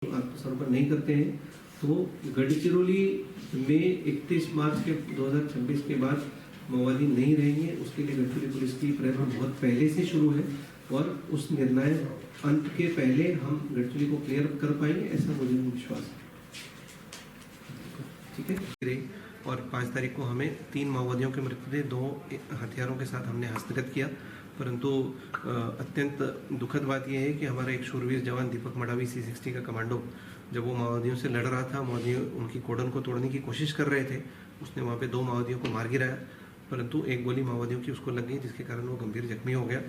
आत्मसमर्पण नहीं करते हैं तो गढ़चिरौली में 31 मार्च के 2026 के बाद माओवादी नहीं रहेंगे। उसके लिए गढ़चिरौली पुलिस की प्रयत्न बहुत पहले से शुरू है और उस निर्णायक अंत के पहले हम गढ़चिरौली को क्लियर कर पाएंगे, ऐसा मुझे विश्वास है। ठीक है। और 5 तारीख को हमें 3 माओवादियों के मृतदेह 2 हथियारों के साथ हमने हस्तगत किया, परंतु अत्यंत दुखद बात यह है कि हमारा एक शूरवीर जवान दीपक मडावी C60 का कमांडो जब वो माओवादियों से लड़ रहा था, माओवादी उनकी कोडन को तोड़ने की कोशिश कर रहे थे, उसने वहाँ पे 2 माओवादियों को मार गिराया, परंतु एक गोली माओवादियों की उसको लग गई, जिसके कारण वो गंभीर जख्मी हो गया।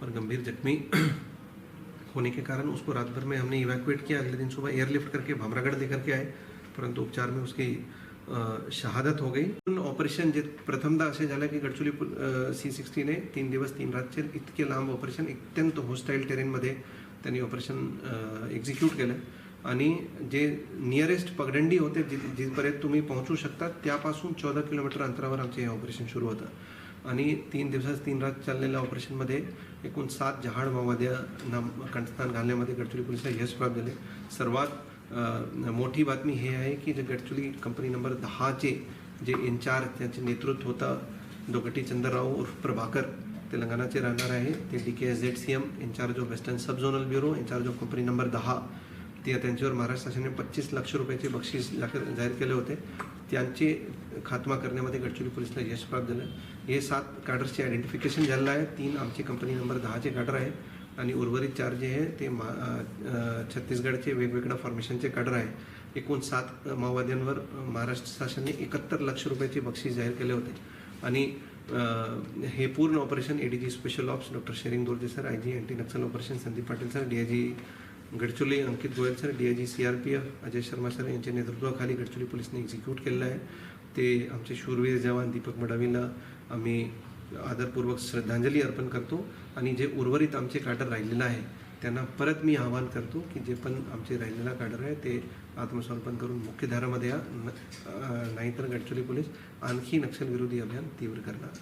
और गंभीर जख्मी होने के कारण उसको रात भर में हमने इवैक्यूएट किया। अगले दिन सुबह एयरलिफ्ट करके भामरागढ़ लेकर के आए, परंतु उपचार में उसकी शहादत हो गई। ऑपरेशन जे प्रथमदा असे झालं की गडचिरोली C60 ने 3 दिवस 3 रातचे इतके लांब ऑपरेशन अत्यंत होस्टाईल टेरेनमध्ये त्यांनी ऑपरेशन एक्झिक्यूट केलं आणि जे नियरेस्ट पगडंडी होते जिथपर्यंत तुम्ही पोहोचू शकता त्यापासून 14 किलोमीटर अंतरावर आमचे हे ऑपरेशन सुरू होतं आणि 3 दिवस 3 रात चाललेल्या ऑपरेशनमध्ये एकूण 7 जहाड माओवाद्यांना कंठस्थान घालण्यामध्ये गडचिरोली पोलिसांना यश प्राप्त झाले। सर्वात मोठी बातमी हे आहे की जे गडचिरोली कंपनी नंबर 10चे जे इन्चार्ज त्यांचे नेतृत्व होतं दोगटी चंद्रराव उर्फ प्रभाकर, तेलंगणाचे राहणार आहे, ते DKSZCM incharge of western sub zonal bureau incharge of company number 10 त्यांच्यावर महाराष्ट्र शासनाने 25 लाख रुपयाचे बक्षीस जाहीर केले होते। त्यांचे खात्मा करण्यामध्ये गडचिरोली पोलिसला यश प्राप्त झालं। हे 7 कॅडर्सचे आयडेंटिफिकेशन झालेलं आहे। 3 आमचे कंपनी नंबर 10चे कॅडर आहे आणि उर्वरित 4 जे आहे ते छत्तीसगडचे वेगवेगळ्या फॉर्मेशनचे कॅडर आहे। एकूण 7 माओवाद्यांवर महाराष्ट्र शासनाने 71 लाख रुपयाचे बक्षीस जाहीर केले होते आणि हे पूर्ण operation ADG special ops doctor Tsering Dorje sir, IG anti Naxal operation Sandeep Patil sir, DIG Gadchiroli Ankit Goyal sir, DIG CRPF Ajay Sharma sir यांच्या नेतृत्वाखाली गडचिरोली पोलिसने एक्झिक्यूट केलेलं आहे। ते आमचे शूरवीर जवान दीपक मडावीला आम्ही आदरपूर्वक श्रद्धांजली अर्पण करतो आणि जे उर्वरित आमचे कॅडर राहिलेलं आहे त्यांना परत मी आवाहन करतो की जे पण आमचे राहिलेला कॅडर आहे ते आत्मसमर्पण करून मुख्यधारामध्ये या, नाहीतर गडचिरोली पोलीस आणखी नक्षलविरोधी अभियान तीव्र करणार।